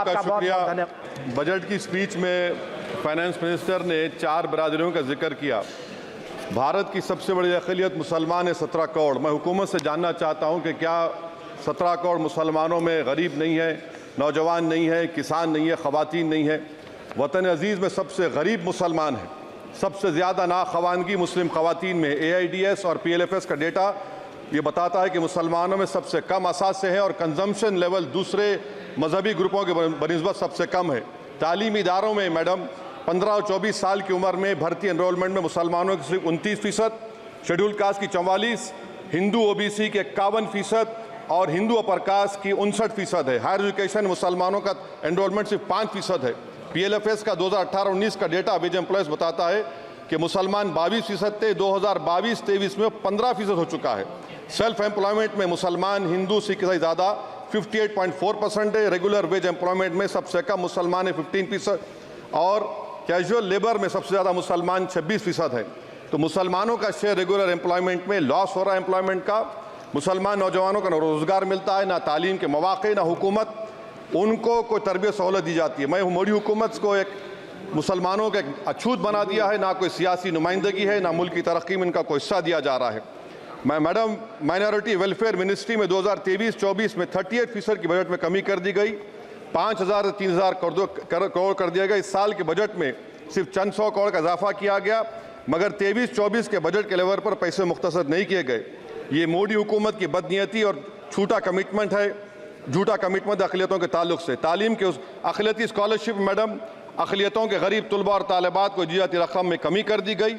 आपका शुक्रिया। बजट की स्पीच में फाइनेंस मिनिस्टर ने 4 बरादरियों का जिक्र किया। भारत की सबसे बड़ी अक़लियत मुसलमान है, 17 करोड़। मैं हुकूमत से जानना चाहता हूं कि क्या 17 करोड़ मुसलमानों में गरीब नहीं है, नौजवान नहीं है, किसान नहीं है, ख़वातीन नहीं है? वतन अजीज़ में सबसे गरीब मुसलमान है, सबसे ज़्यादा नाखवानगी मुस्लिम ख़वातीन में। AIDS और PLFS का डेटा ये बताता है कि मुसलमानों में सबसे कम असासे हैं और कंजम्पशन लेवल दूसरे मजहबी ग्रुपों के बनिस्बत सबसे कम है। तालीमी इदारों में मैडम 15 और 24 साल की उम्र में भर्ती एनरोलमेंट में मुसलमानों की सिर्फ 29%, शेड्यूल कास्ट की 44%, हिंदू OBC के 51% और हिंदू अपर कास्ट की 59% है। हायर एजुकेशन मुसलमानों का एनरोलमेंट सिर्फ 5% है। PLFS का 2018-19 का डेटा वेज एम्प्लॉयज़ बताता है कि मुसलमान 22% थे, 2022-23 में 15% हो चुका है। सेल्फ एम्प्लॉयमेंट में मुसलमान हिंदू सिख से ज़्यादा 58.4% है। रेगुलर वेज एम्प्लॉयमेंट में सबसे कम मुसलमान है 15% और कैजुअल लेबर में सबसे ज़्यादा मुसलमान 26% है। तो मुसलमानों का शेयर रेगुलर एम्प्लॉयमेंट में लॉस हो रहा है एम्प्लॉयमेंट का। मुसलमान नौजवानों को ना रोज़गार मिलता है, ना तालीम के मौक़े, ना हुकूमत उनको कोई तरबियत सहूलत दी जाती है। मैं मोदी हुकूमत को एक मुसलमानों का एक अछूत बना दिया है, ना कोई सियासी नुमाइंदगी है, ना मुल्क की तरक्की में इनका कोई हिस्सा दिया जा रहा है। मैं मैडम माइनॉरिटी वेलफेयर मिनिस्ट्री में 2023-24 में 38% की बजट में कमी कर दी गई, 5,000 से 3,000 करोड़ कर दिया गया। इस साल के बजट में सिर्फ चंद 100 करोड़ का इजाफा किया गया, मगर 23-24 के बजट के लेवल पर पैसे मुख्तसर नहीं किए गए। ये मोदी हुकूमत की बदनीयती और झूठा कमिटमेंट है, झूठा कमिटमेंट अक़लियतों के ताल्लुक से। तालीम के उस अक़लियती स्कॉलरशिप मैडम अक़लियतों के गरीब तलबा और तालिबात को दी जाती रकम में कमी कर दी गई।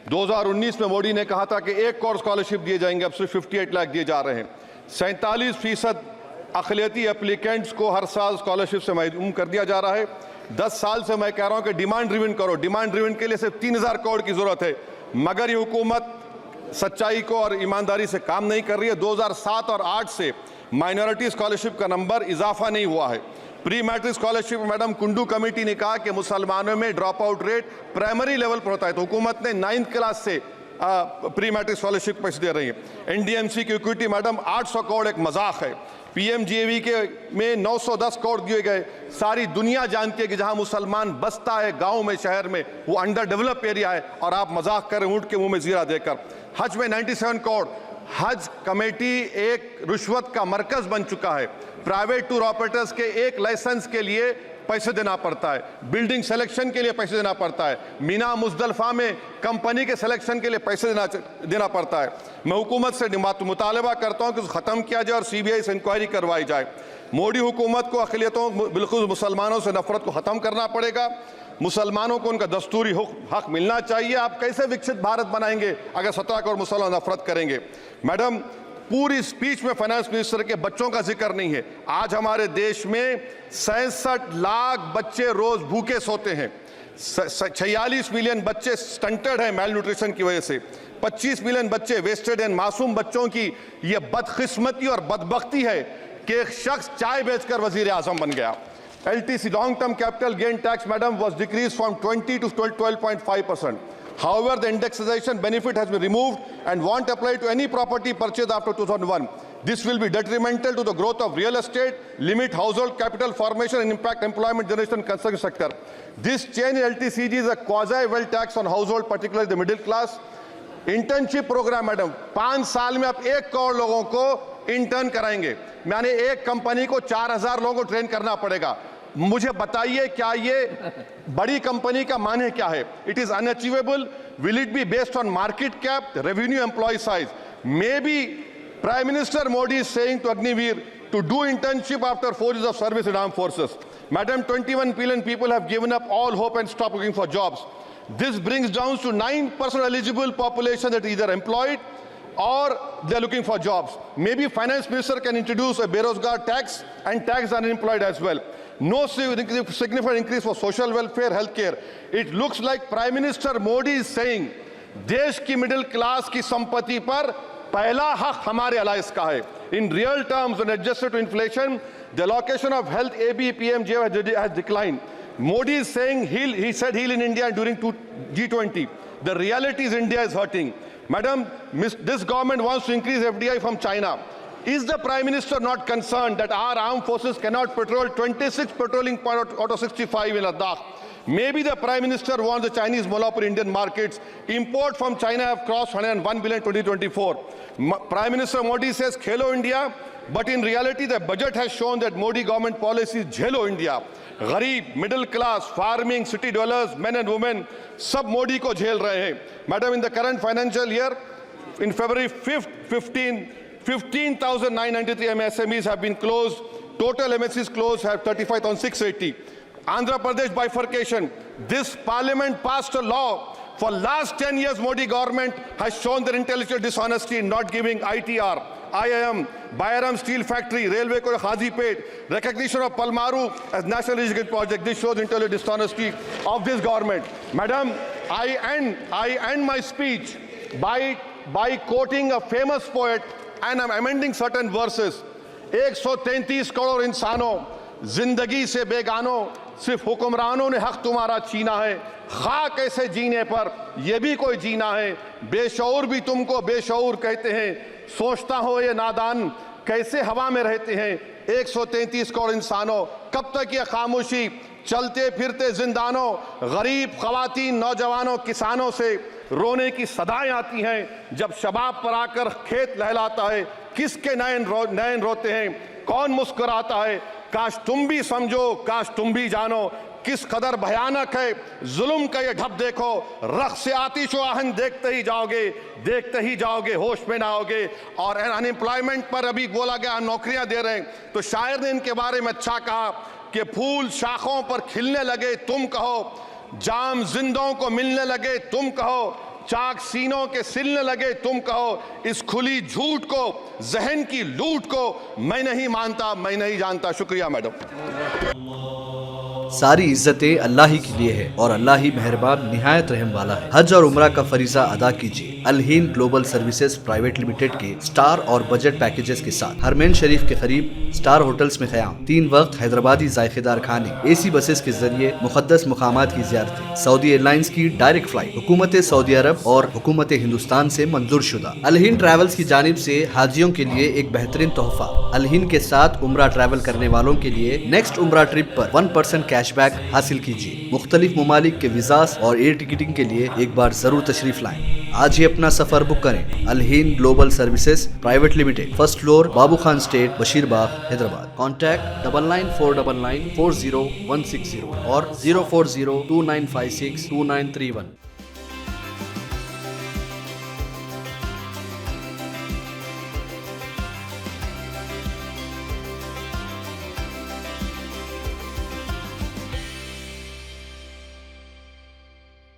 2019 में मोदी ने कहा था कि 1 करोड़ स्कॉलरशिप दिए जाएंगे, अब सिर्फ 58 लाख दिए जा रहे हैं। 47% अक़लियती एप्लीकेंट्स को हर साल स्कॉलरशिप से महरूम कर दिया जा रहा है। 10 साल से मैं कह रहा हूँ कि डिमांड ड्रिवन करो। डिमांड ड्रिवन के लिए सिर्फ 3,000 करोड़ की ज़रूरत है, मगर ये हुकूमत सच्चाई को और ईमानदारी से काम नहीं कर रही है। 2007 और 8 से माइनॉरिटी स्कॉलरशिप का नंबर इजाफा नहीं हुआ है। Pre matric scholarship madam Kundu committee ने कहा कि मुसलमानों में drop out rate primary level पर होता है, तो हुकूमत ने 9th क्लास से प्री मैट्रिक स्कॉलरशिप पैसे दे रही है। NDMC की इक्विटी मैडम 800 करोड़ एक मजाक है। PMGAV के में 910 करोड़ दिए गए। सारी दुनिया जानती है कि जहां मुसलमान बसता है गांव में, शहर में, वो अंडर डेवलप एरिया है और आप मजाक करें ऊँट के मुंह में जीरा देकर। हज में 97 करोड़। हज कमेटी एक रिश्वत का मरकज बन चुका है। प्राइवेट टूर ऑपरेटर्स के एक लाइसेंस के लिए पैसे देना पड़ता है, बिल्डिंग सिलेक्शन के लिए पैसे देना पड़ता है, मीना मुजदलफा में कंपनी के सिलेक्शन के लिए पैसे देना पड़ता है। मैं हुकूमत से मुतालबा करता हूं कि ख़त्म किया जाए और CBI से इंक्वायरी करवाई जाए। मोदी हुकूमत को अक़लियतों बिल्कुल मुसलमानों से नफरत को ख़त्म करना पड़ेगा। मुसलमानों को उनका दस्तूरी हक मिलना चाहिए। आप कैसे विकसित भारत बनाएंगे अगर 17 करोड़ मुसलमान नफरत करेंगे? मैडम पूरी स्पीच में फाइनेंस मिनिस्टर के बच्चों का जिक्र नहीं है। आज हमारे देश में 66 लाख बच्चे रोज भूखे सोते हैं। 46 मिलियन बच्चे स्टंटेड हैं मेल न्यूट्रिशन की वजह से। 25 मिलियन बच्चे वेस्टेड हैं। मासूम बच्चों की ये बदकिस्मती और बदबख्ती है कि एक शख्स चाय बेचकर वजीर आजम बन गया। LTC long term capital gain tax madam was decreased from 20 to 12.5%. However, the indexation benefit has been removed and won't apply to any property purchased after 2001. This will be detrimental to the growth of real estate, limit household capital formation and impact employment generation in construction sector. This change in LTCG is a quasi-wealth tax on household, particularly the middle class. Internship programme madam 5 साल में आप 1 करोड़ लोगों को intern कराएंगे, यानी एक company को 4,000 लोगों को ट्रेन करना पड़ेगा। मुझे बताइए क्या ये बड़ी कंपनी का माने क्या है? It is unachievable. Will it be based on market cap, revenue, employ size? Maybe prime minister Modi is saying to Agniveer to do internship after 4 years of service in armed forces. Madam, 21 billion people have given up all hope and stopped looking for jobs. This brings down to 9% eligible population that is either employed or they are looking for jobs. Maybe finance minister can introduce a Berozgar tax and tax unemployed as well. No significant increase for social welfare, healthcare. It looks like Prime Minister Modi is saying देश की middle class की संपत्ति पर पहला हक हमारे alliance का है. In real terms, when adjusted to inflation, the allocation of health ABPMJ has declined. Modi is saying he said heal in India during G20. The reality is India is hurting. Madam, this government wants to increase FDI from China. Is the Prime Minister not concerned that our armed forces cannot patrol 26 patrolling points out of 65 in Ladakh? Maybe the Prime Minister wants the Chinese monopoly Indian markets. Import from China have crossed 101 billion 2024. Prime Minister Modi says Khelo India, but in reality the budget has shown that Modi government policy is Jhelo India. गरीब, middle class, farming, city dwellers, men and women, सब मोदी को झेल रहे हैं. Madam, in the current financial year, in February 5th, 15,993 MSMEs have been closed. Total MSCs closed have 35,680. Andhra Pradesh bifurcation. This parliament passed a law. For last 10 years, Modi government has shown their intellectual dishonesty in not giving ITR, IIM, Bayaram Steel Factory, Railway Code Hazipet, recognition of Palmaru as National Irrigation Project. This shows intellectual dishonesty of this government. Madam, I end my speech by quoting a famous poet, and I'm amending certain verses. 133 crore इंसानों, जिंदगी से बेगानों, सिर्फ हुक्मरानों ने हक तुम्हारा छीना है. खाक ऐसे जीने पर ये भी कोई जीना है. बेशऊर भी तुमको बेशऊर कहते हैं. सोचता हो ये नादान कैसे हवा में रहते हैं. 133 करोड़ इंसानों, कब तक ये खामोशी? चलते फिरते जिंदानों, गरीब खवातीन, नौजवानों, किसानों से रोने की सदाएं आती हैं. जब शबाब पर आकर खेत लहलाता है, किसके नयन रोते हैं, कौन मुस्कुराता है? काश तुम भी समझो, काश तुम भी जानो किस कदर भयानक है जुल्म का ये ढब. देखो रख से आतिश व आहन देखते ही जाओगे, होश में ना आओगे. और अनएम्प्लॉयमेंट पर अभी बोला गया नौकरियां दे रहे हैं, तो शायर ने इनके बारे में अच्छा कहा कि फूल शाखों पर खिलने लगे तुम कहो, जाम जिंदों को मिलने लगे तुम कहो, चाक सीनों के सिलने लगे तुम कहो. इस खुली झूठ को, जहन की लूट को मैं नहीं मानता, मैं नहीं जानता. शुक्रिया मैडम. सारी इज्जतें अल्लाह ही के लिए है और अल्लाह ही मेहरबान निहायत रहम वाला है. हज और उम्रा का फरीजा अदा कीजिए Al Hind global services private limited के स्टार और बजट पैकेजेस के साथ. हरमैन शरीफ के करीब स्टार होटल्स में क़याम, 3 वक्त हैदराबादी जायकेदार खाने, AC बसेस के जरिए मुक़द्दस मुकामात की ज़ियारतें, सऊदी एयरलाइंस की डायरेक्ट फ्लाइट, हुकूमत सऊदी अरब और हुकूमत हिंदुस्तान से मंजूर शुदा. अल हिंद ट्रैवल्स की जानिब से हाजियों के लिए एक बेहतरीन तोहफा. अल हिंद के साथ उम्रा ट्रैवल करने वालों के लिए नेक्स्ट उम्रा ट्रिप पर 1% कैशबैक हासिल कीजिए. मुख्तलिफ ममालिक के वीज़ास और एयर टिकटिंग के लिए एक बार जरूर तशरीफ लाएं. आज ही अपना सफर बुक करें. Al Hind global services private limited, first floor, Babu Khan estate, Basheerbagh, Hyderabad. Contact 9949940160 और 04029562931.